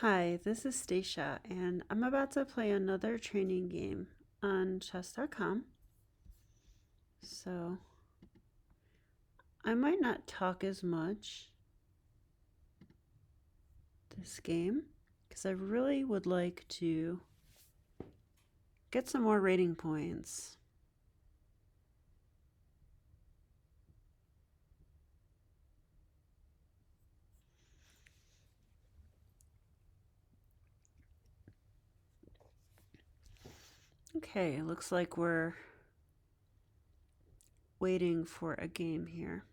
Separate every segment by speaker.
Speaker 1: Hi, this is Stacia, and I'm about to play another training game on chess.com. So I might not talk as much this game because I really would like to get some more rating points. Okay, looks like we're waiting for a game here.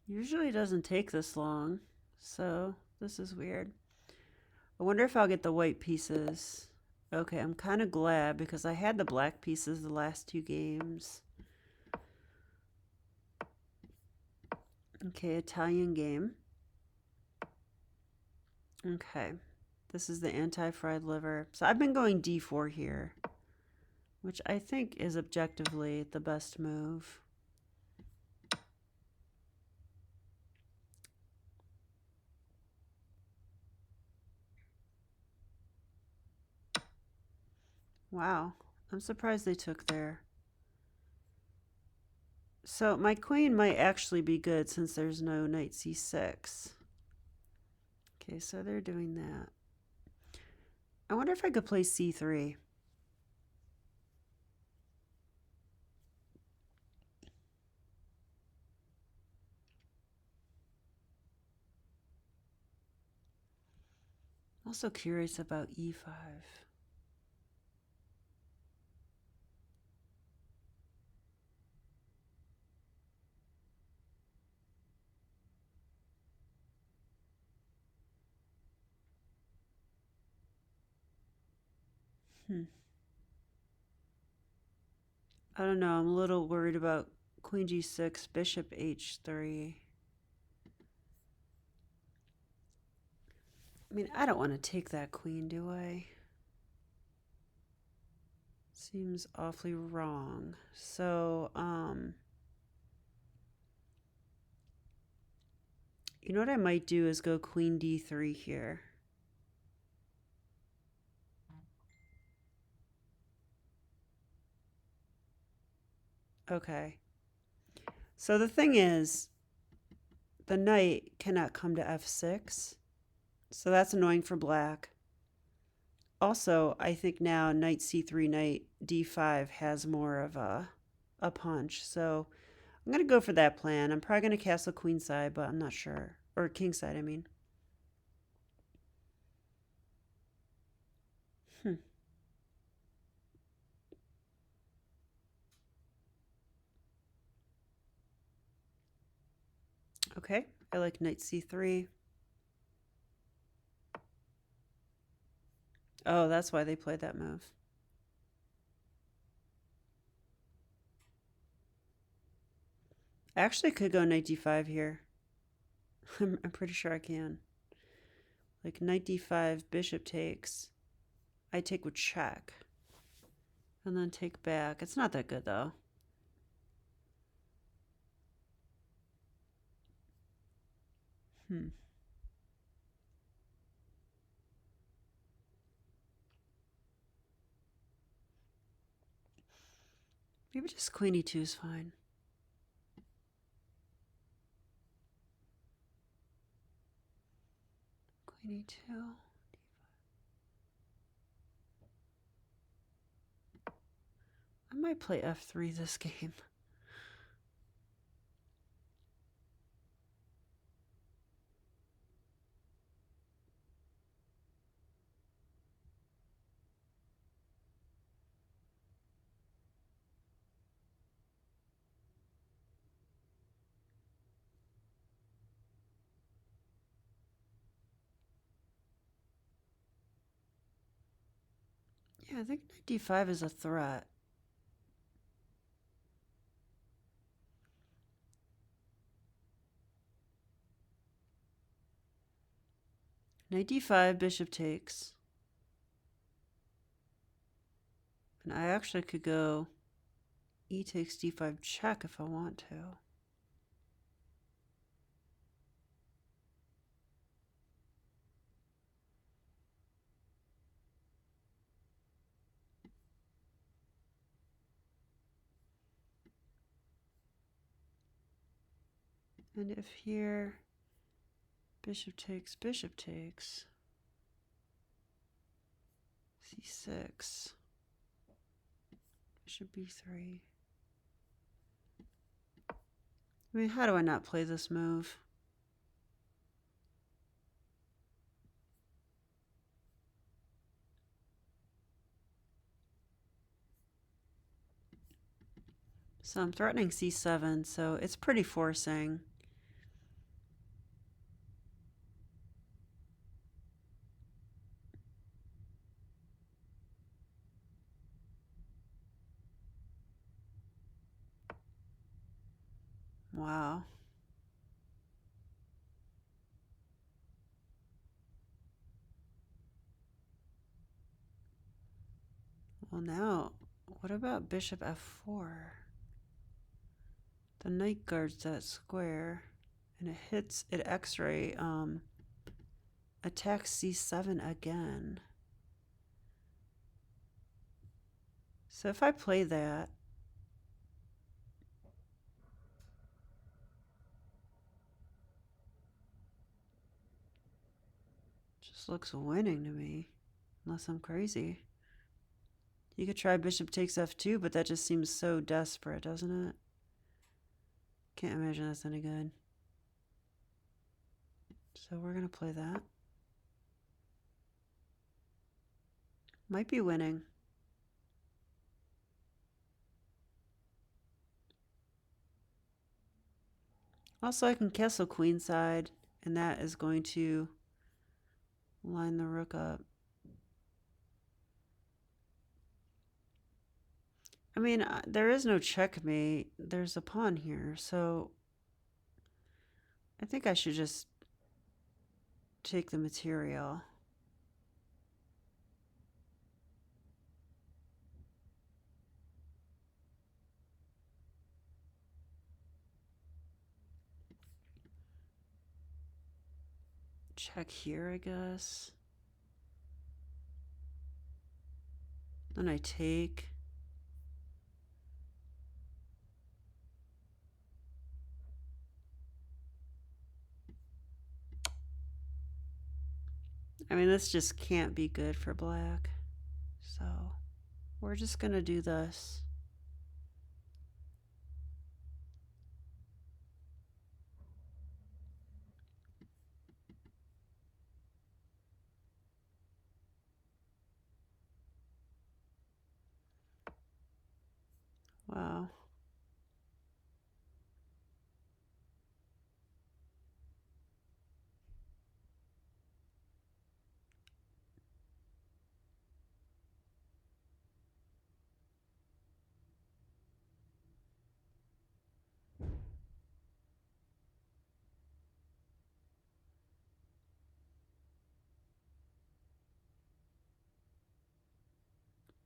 Speaker 1: Usually doesn't take this long, so this is weird. I wonder if I'll get the white pieces. Okay, I'm kind of glad because I had the black pieces the last two games. Okay, Italian game. Okay, this is the anti-fried liver. So I've been going d4 here, which I think is objectively the best move. Wow, I'm surprised they took there. So my queen might actually be good since there's no knight c6. Okay, so they're doing that. I wonder if I could play c3. I'm also curious about e5. I don't know. I'm a little worried about queen g6, bishop h3. I mean, I don't want to take that queen, do I? Seems awfully wrong. So, you know what I might do is go queen d3 here. Okay. So the thing is, the knight cannot come to f6. So that's annoying for black. Also, I think now knight c3, knight d5 has more of a punch. So I'm going to go for that plan. I'm probably going to castle queenside, but I'm not sure. Or kingside, I mean. Okay, I like knight c3. Oh, that's why they played that move. I actually could go knight d5 here. I'm pretty sure I can. Like knight d5, bishop takes. I take with check. And then take back. It's not that good though. Maybe just queen e2 is fine. Queen e2. I might play f3 this game. Yeah, I think knight d5 is a threat. Knight d5, bishop takes. And I actually could go e takes d5 check if I want to. And if here, bishop takes, c6, bishop b3. I mean, how do I not play this move? So I'm threatening c7, so it's pretty forcing. Wow. Well, now, what about bishop f4? The knight guards that square, and it x-ray, attacks c7 again. So if I play that, just looks winning to me, unless I'm crazy. You could try bishop takes f2, but that just seems so desperate, doesn't it? Can't imagine that's any good. So we're going to play that. Might be winning. Also, I can castle queenside, and that is going to line the rook up. I mean, there is no checkmate. There's a pawn here, so I think I should just take the material. Check here, I guess. Then I take. I mean, this just can't be good for black. So we're just going to do this. Wow.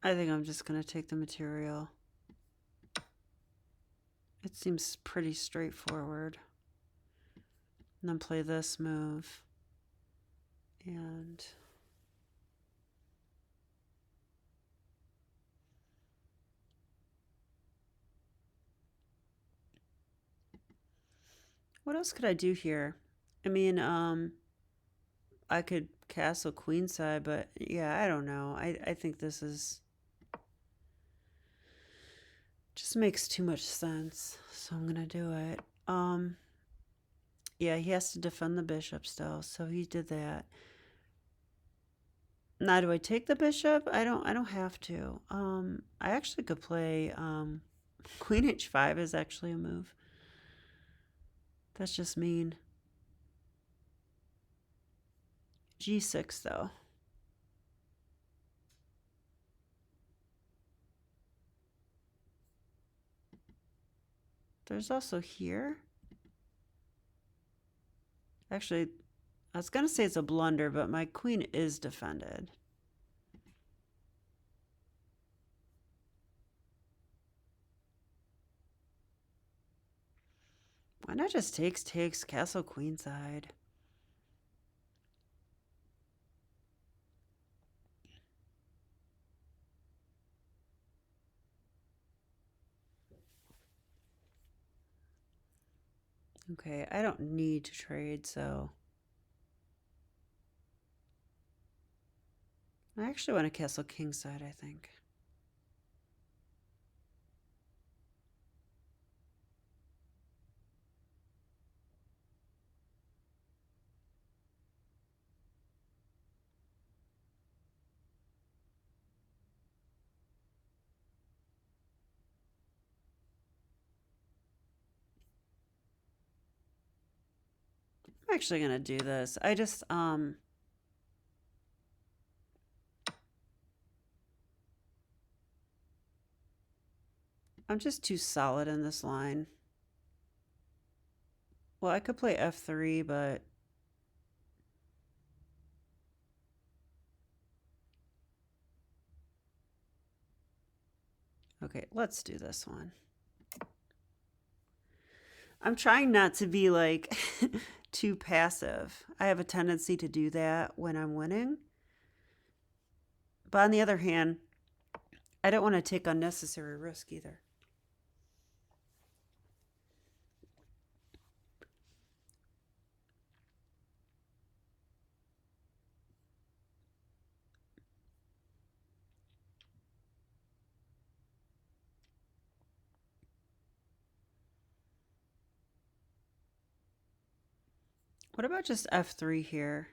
Speaker 1: I think I'm just going to take the material. It seems pretty straightforward. And then play this move. And what else could I do here? I mean, I could castle queenside, but yeah, I don't know. I think this is just makes too much sense, so I'm gonna do it. Yeah, he has to defend the bishop still, so he did that. Now, do I take the bishop? I don't have to. I actually could play queen h5 is actually a move. That's just mean. g6 though. There's also here. Actually, I was going to say it's a blunder, but my queen is defended. Why not just takes, castle queenside? Okay, I don't need to trade, so I actually want to castle kingside, I think. I'm actually gonna do this. I just I'm just too solid in this line. Well, I could play f3, but okay, let's do this one. I'm trying not to be like too passive. I have a tendency to do that when I'm winning. But on the other hand, I don't want to take unnecessary risk either. What about just f3 here?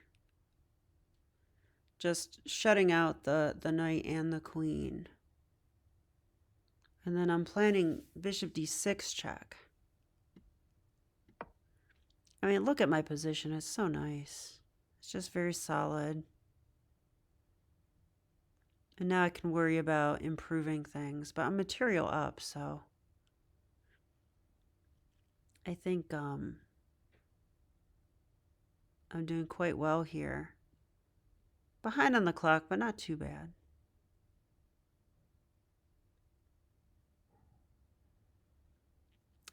Speaker 1: Just shutting out the knight and the queen. And then I'm planning bishop d6 check. I mean, look at my position. It's so nice. It's just very solid. And now I can worry about improving things. But I'm material up, so I think I'm doing quite well here. Behind on the clock, but not too bad.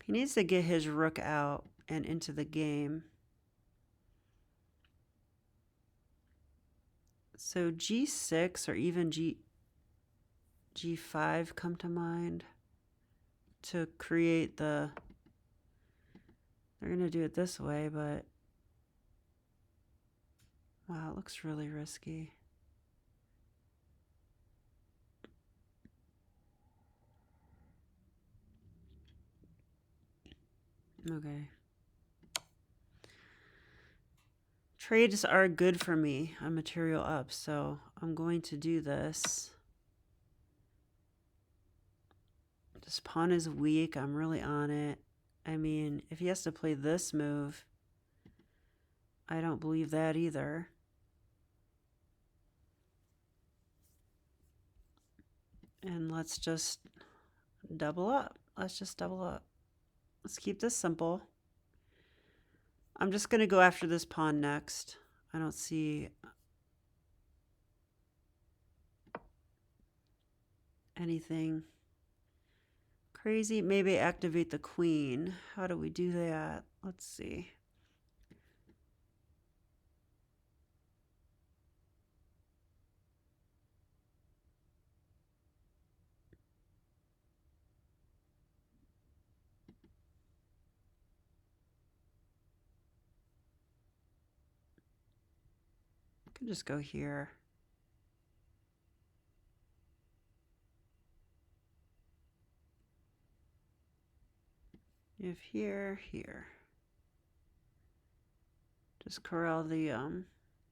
Speaker 1: He needs to get his rook out and into the game. So g6 or even g5 come to mind to create the... They're going to do it this way, but... Wow, it looks really risky. Okay. Trades are good for me. I'm material up, so I'm going to do this. This pawn is weak. I'm really on it. I mean, if he has to play this move, I don't believe that either. And let's just double up. Let's just double up. Let's keep this simple. I'm just going to go after this pawn next. I don't see anything crazy. Maybe activate the queen. How do we do that? Let's see. I can just go here. If here, here. Just corral the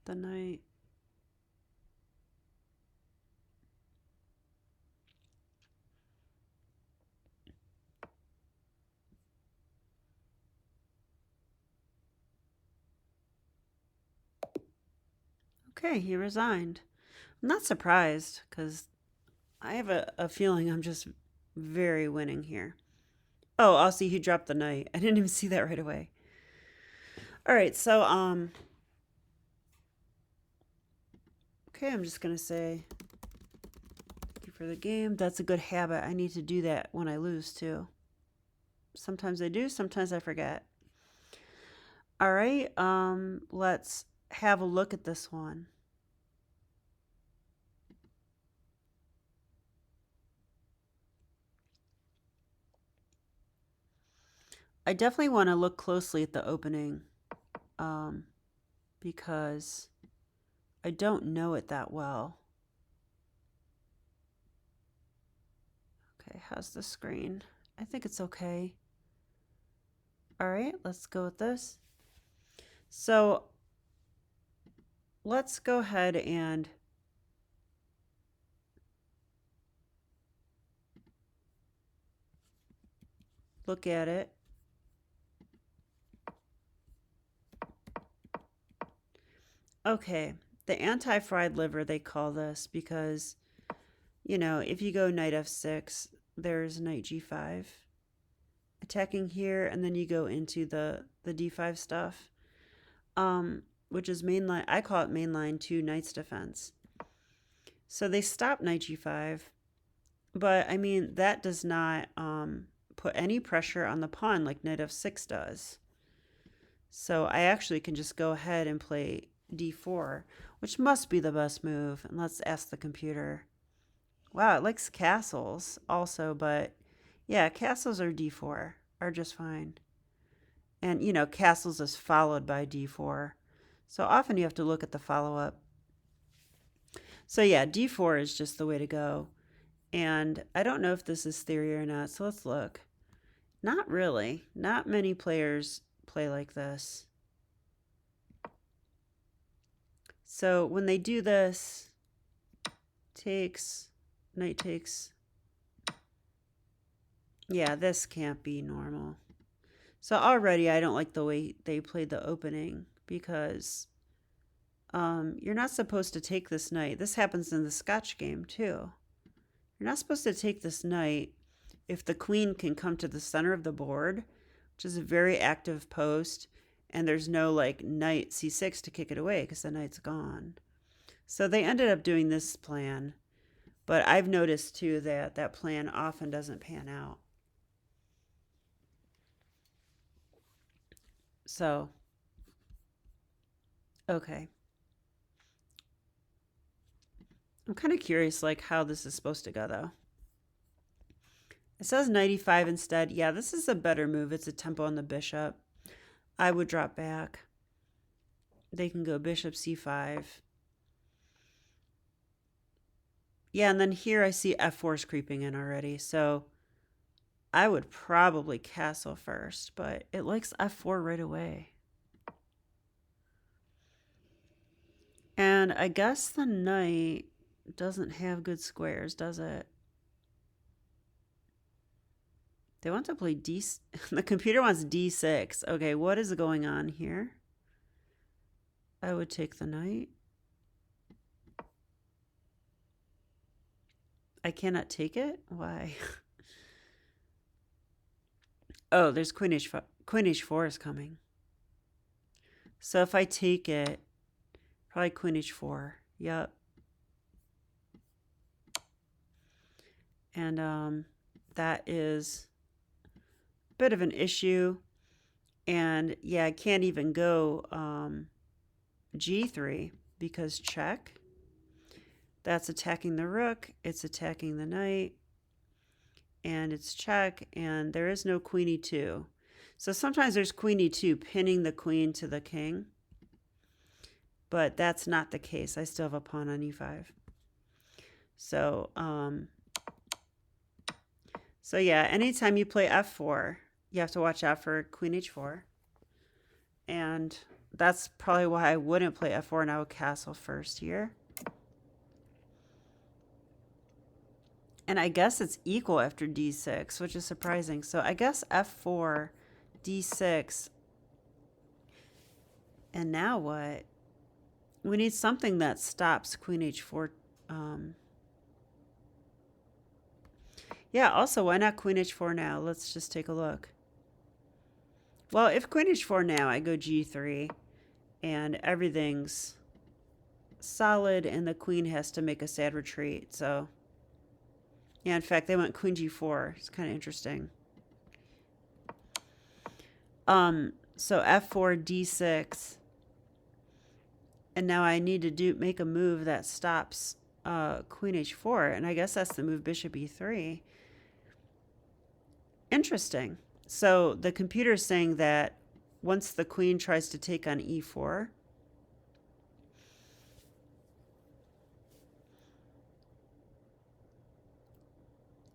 Speaker 1: knight. Okay, he resigned. I'm not surprised because I have a feeling I'm just very winning here. Oh, I'll see he dropped the knight. I didn't even see that right away. All right, so okay, I'm just gonna say thank you for the game. That's a good habit. I need to do that when I lose too. Sometimes I do, sometimes I forget. All right, let's have a look at this one. I definitely want to look closely at the opening um, because I don't know it that well. Okay, how's the screen? I think it's okay. All right, let's go with this. So let's go ahead and look at it. Okay, the anti-fried liver, they call this because, you know, if you go knight f6, there's knight g5 attacking here, and then you go into the d5 stuff, which is mainline. I call it mainline 2 knights defense. So they stop knight g5, but I mean that does not put any pressure on the pawn like knight f6 does. So I actually can just go ahead and play d4, which must be the best move. And let's ask the computer. Wow, it likes castles also, but yeah, castles or d4 are just fine. And, you know, castles is followed by d4. So often you have to look at the follow-up. So yeah, d4 is just the way to go. And I don't know if this is theory or not, so let's look. Not really. Not many players play like this. So when they do this, takes, knight takes. Yeah, this can't be normal. So already I don't like the way they played the opening because you're not supposed to take this knight. This happens in the Scotch game too. You're not supposed to take this knight if the queen can come to the center of the board, which is a very active post, and there's no like knight c6 to kick it away because the knight's gone. So they ended up doing this plan, but I've noticed too that that plan often doesn't pan out. So, okay. I'm kind of curious like how this is supposed to go though. It says 95 instead. Yeah, this is a better move. It's a tempo on the bishop. I would drop back. They can go bishop c5. Yeah, and then here I see f4 is creeping in already. So I would probably castle first, but it likes f4 right away. And I guess the knight doesn't have good squares, does it? They want to play d. The computer wants d6. Okay, what is going on here? I would take the knight. I cannot take it? Why? Oh, there's queen h5. Queen h4 is coming. So if I take it, probably queen h4. Yep. And that is a bit of an issue. And yeah, I can't even go g3 because check. That's attacking the rook. It's attacking the knight. And it's check. And there is no queen e2. So sometimes there's queen e2 pinning the queen to the king. But that's not the case. I still have a pawn on e5. So, so yeah, anytime you play f4, you have to watch out for queen h4. And that's probably why I wouldn't play f4 and I would castle first here. And I guess it's equal after d6, which is surprising. So I guess f4, d6. And now what? We need something that stops queen h4. Yeah, also, why not queen h4 now? Let's just take a look. Well, if queen h4 now, I go g3. And everything's solid, and the queen has to make a sad retreat. So, yeah, in fact, they went queen g4. It's kind of interesting. So f4, d6. And now I need to make a move that stops queen h4. And I guess that's the move bishop e3. Interesting. So the computer's saying that once the queen tries to take on e4,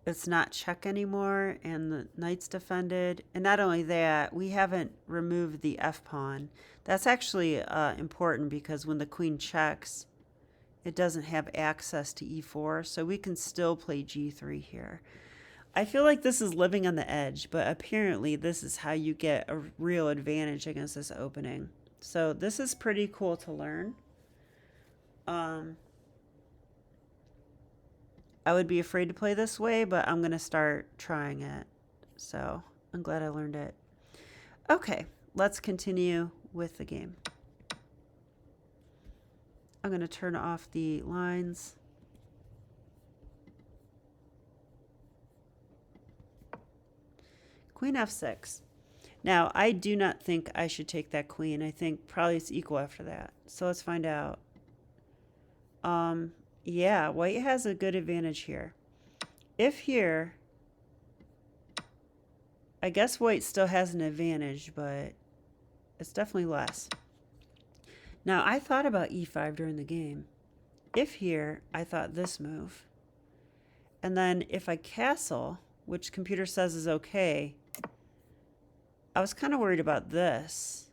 Speaker 1: it's not check anymore, and the knight's defended. And not only that, we haven't removed the f pawn. That's actually important because when the queen checks, it doesn't have access to e4, so we can still play g3 here. I feel like this is living on the edge, but apparently this is how you get a real advantage against this opening. So this is pretty cool to learn. I would be afraid to play this way, but I'm going to start trying it. So I'm glad I learned it. Okay, let's continue with the game. I'm going to turn off the lines. Queen f6. Now, I do not think I should take that queen. I think probably it's equal after that. So let's find out. Yeah, white has a good advantage here. If here, I guess white still has an advantage, but it's definitely less. Now, I thought about e5 during the game. If here, I thought this move. And then if I castle, which computer says is okay, I was kind of worried about this.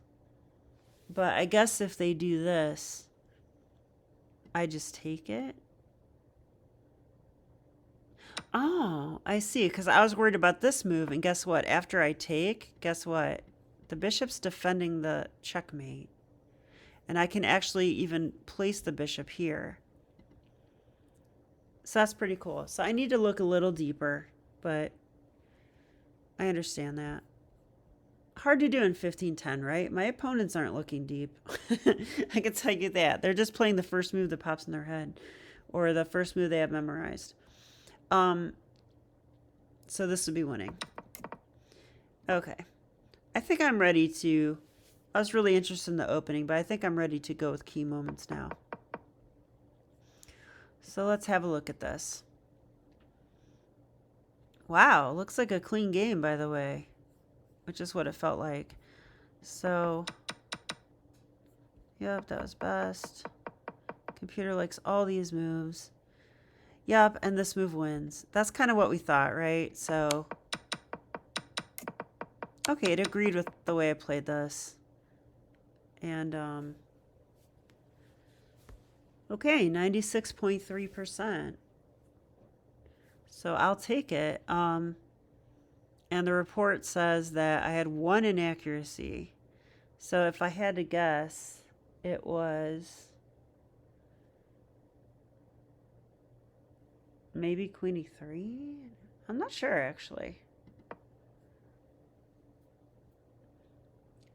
Speaker 1: But I guess if they do this, I just take it. Oh, I see. Because I was worried about this move. And guess what? After I take, guess what? The bishop's defending the checkmate. And I can actually even place the bishop here. So that's pretty cool. So I need to look a little deeper, but I understand that. Hard to do in 1510, right? My opponents aren't looking deep. I can tell you that. They're just playing the first move that pops in their head or the first move they have memorized. So this would be winning. Okay. I think I'm ready to... I was really interested in the opening, but I think I'm ready to go with key moments now. So let's have a look at this. Wow, looks like a clean game, by the way, which is what it felt like. So, yep, that was best. Computer likes all these moves. Yep, and this move wins. That's kind of what we thought, right? So, okay, it agreed with the way I played this. And, okay, 96.3%. So I'll take it. And the report says that I had one inaccuracy. So if I had to guess, it was maybe queen e3? I'm not sure, actually.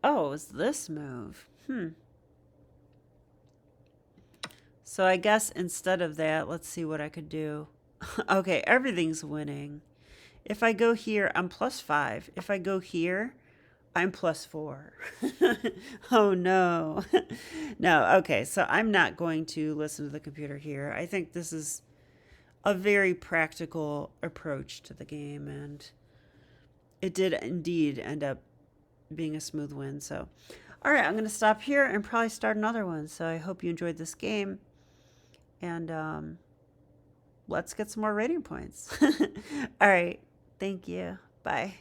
Speaker 1: Oh, it was this move. So I guess instead of that, let's see what I could do. Okay, everything's winning. If I go here, I'm +5. If I go here, I'm +4. Oh, no. No, okay, so I'm not going to listen to the computer here. I think this is a very practical approach to the game, and it did indeed end up being a smooth win. So, all right, I'm going to stop here and probably start another one. So I hope you enjoyed this game, and let's get some more rating points. All right, thank you. Bye.